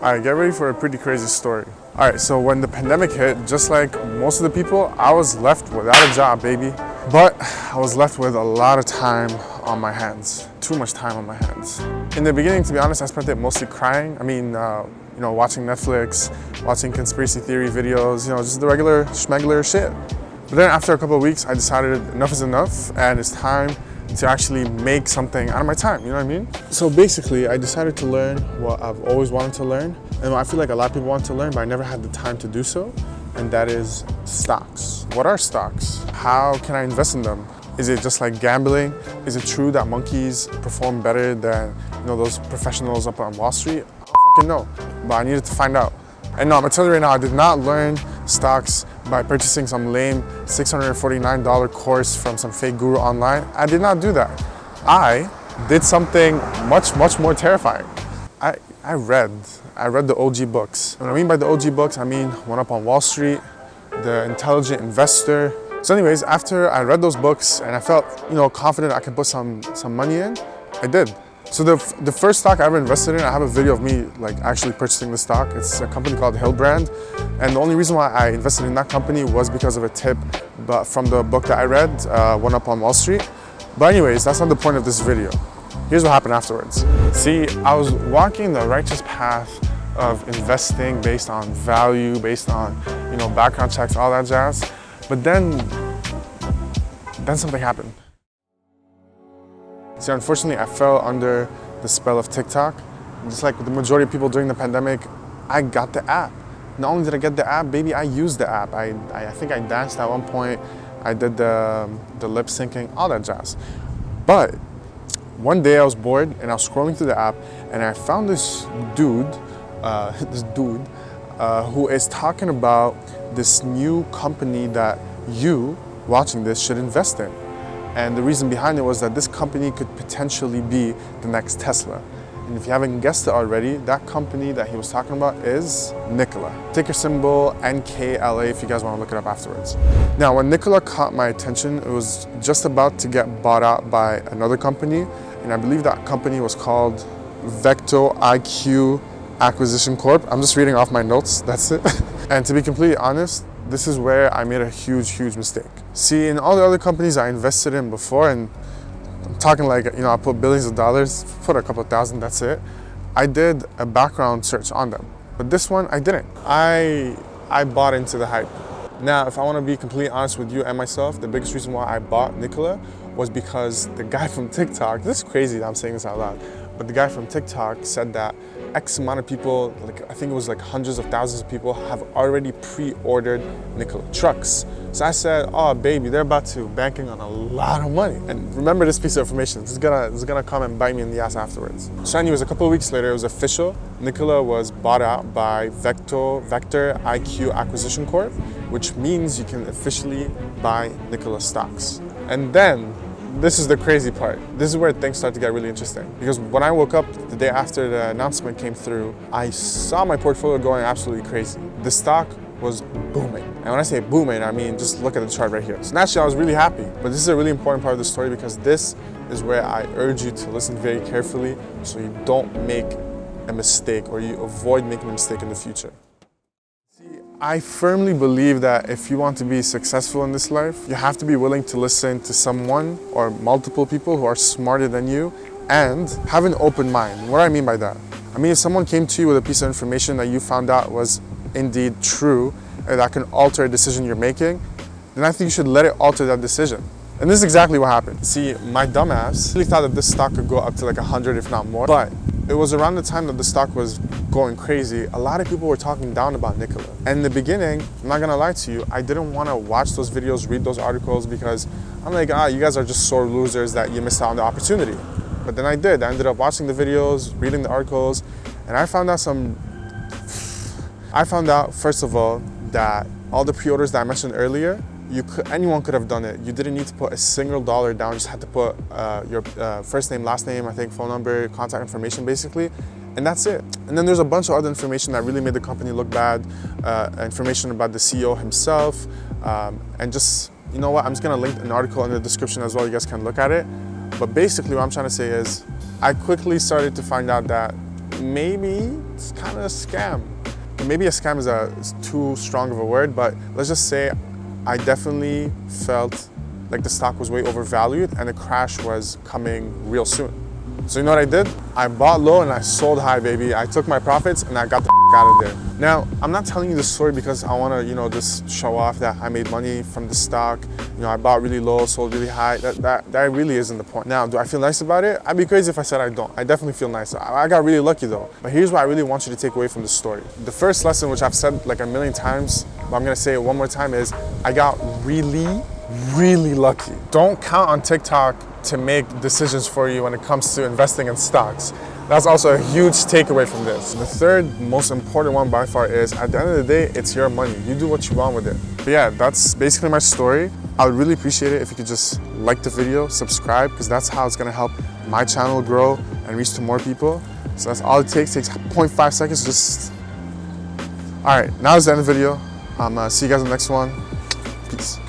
All right, get ready for a pretty crazy story. All right, so when the pandemic hit, just like most of the people, I was left without a job, baby. But I was left with a lot of time on my hands, too much time on my hands. In the beginning, to be honest, I spent it mostly crying. Watching Netflix, watching conspiracy theory videos, just the regular schmegler shit. But then after a couple of weeks, I decided enough is enough and it's time to actually make something out of my time, you know what I mean? So basically, I decided to learn what I've always wanted to learn, and I feel like a lot of people want to learn, but I never had the time to do so, and that is stocks. What are stocks? How can I invest in them? Is it just like gambling? Is it true that monkeys perform better than those professionals up on Wall Street? I don't fucking know, but I needed to find out. And no, I'm gonna tell you right now, I did not learn stocks by purchasing some lame $649 course from some fake guru online. I did not do that. I did something much, much more terrifying. I read the OG books. What I mean by the OG books, I mean One Up on Wall Street, The Intelligent Investor. So anyways, after I read those books and I felt, confident I could put some money in, I did. So the first stock I ever invested in, I have a video of me actually purchasing the stock. It's a company called Hillbrand. And the only reason why I invested in that company was because of a tip from the book that I read, One Up on Wall Street. But anyways, that's not the point of this video. Here's what happened afterwards. See, I was walking the righteous path of investing based on value, based on, background checks, all that jazz. But then something happened. See, unfortunately, I fell under the spell of TikTok. Just like the majority of people during the pandemic, I got the app. Not only did I get the app, baby, I used the app. I think I danced at one point. I did the lip syncing, all that jazz. But one day I was bored and I was scrolling through the app and I found this dude, who is talking about this new company that you, watching this, should invest in. And the reason behind it was that this company could potentially be the next Tesla. And if you haven't guessed it already, that company that he was talking about is Nikola. Ticker symbol NKLA if you guys want to look it up afterwards. Now, when Nikola caught my attention, it was just about to get bought out by another company. And I believe that company was called Vector IQ Acquisition Corp. I'm just reading off my notes, that's it. And to be completely honest, this is where I made a huge, huge mistake. See, in all the other companies I invested in before, and I'm talking I put billions of dollars, put a couple thousand, that's it. I did a background search on them. But this one, I didn't. I bought into the hype. Now, if I want to be completely honest with you and myself, the biggest reason why I bought Nikola was because the guy from TikTok, this is crazy that I'm saying this out loud, but the guy from TikTok said that X amount of people, I think it was hundreds of thousands of people, have already pre-ordered Nikola trucks. So I said, oh baby, they're about to banking on a lot of money. And remember this piece of information, this is gonna come and bite me in the ass afterwards. So anyways, a couple of weeks later, it was official. Nikola was bought out by Vector IQ Acquisition Corp, which means you can officially buy Nikola stocks. And then, this is the crazy part. This is where things start to get really interesting. Because when I woke up the day after the announcement came through, I saw my portfolio going absolutely crazy. The stock was booming. And when I say booming, I mean just look at the chart right here. So naturally, I was really happy. But this is a really important part of the story because this is where I urge you to listen very carefully so you don't make a mistake or you avoid making a mistake in the future. I firmly believe that if you want to be successful in this life, you have to be willing to listen to someone or multiple people who are smarter than you and have an open mind. What do I mean by that? I mean, if someone came to you with a piece of information that you found out was indeed true and that can alter a decision you're making, then I think you should let it alter that decision. And this is exactly what happened. See, my dumbass really thought that this stock could go up to 100 if not more, but it was around the time that the stock was going crazy, a lot of people were talking down about Nikola. And in the beginning, I'm not gonna lie to you, I didn't wanna watch those videos, read those articles because I'm like, you guys are just sore losers that you missed out on the opportunity. But then I did. I ended up watching the videos, reading the articles, and I found out, first of all, that all the pre-orders that I mentioned earlier, anyone could have done it. You didn't need to put a single dollar down, you just had to put your first name, last name, I think phone number, contact information basically, and that's it. And then there's a bunch of other information that really made the company look bad, information about the CEO himself, and just, you know what, I'm just gonna link an article in the description as well, you guys can look at it. But basically what I'm trying to say is, I quickly started to find out that maybe it's kind of a scam. Maybe a scam is too strong of a word, but let's just say I definitely felt like the stock was way overvalued and the crash was coming real soon. So you know what I did? I bought low and I sold high, baby. I took my profits and I got the out of there. Now, I'm not telling you this story because I want to, just show off that I made money from the stock. I bought really low, sold really high. That really isn't the point. Now, do I feel nice about it? I'd be crazy if I said I don't. I definitely feel nice. I got really lucky though. But here's what I really want you to take away from this story. The first lesson, which I've said like a million times, but I'm gonna say it one more time, is I got really, really lucky. Don't count on TikTok to make decisions for you when it comes to investing in stocks. That's also a huge takeaway from this. The third most important one by far is, at the end of the day, it's your money. You do what you want with it. But yeah, that's basically my story. I would really appreciate it if you could just like the video, subscribe, because that's how it's gonna help my channel grow and reach to more people. So that's all it takes 0.5 seconds, just... All right, now is the end of the video. See you guys in the next one. Peace.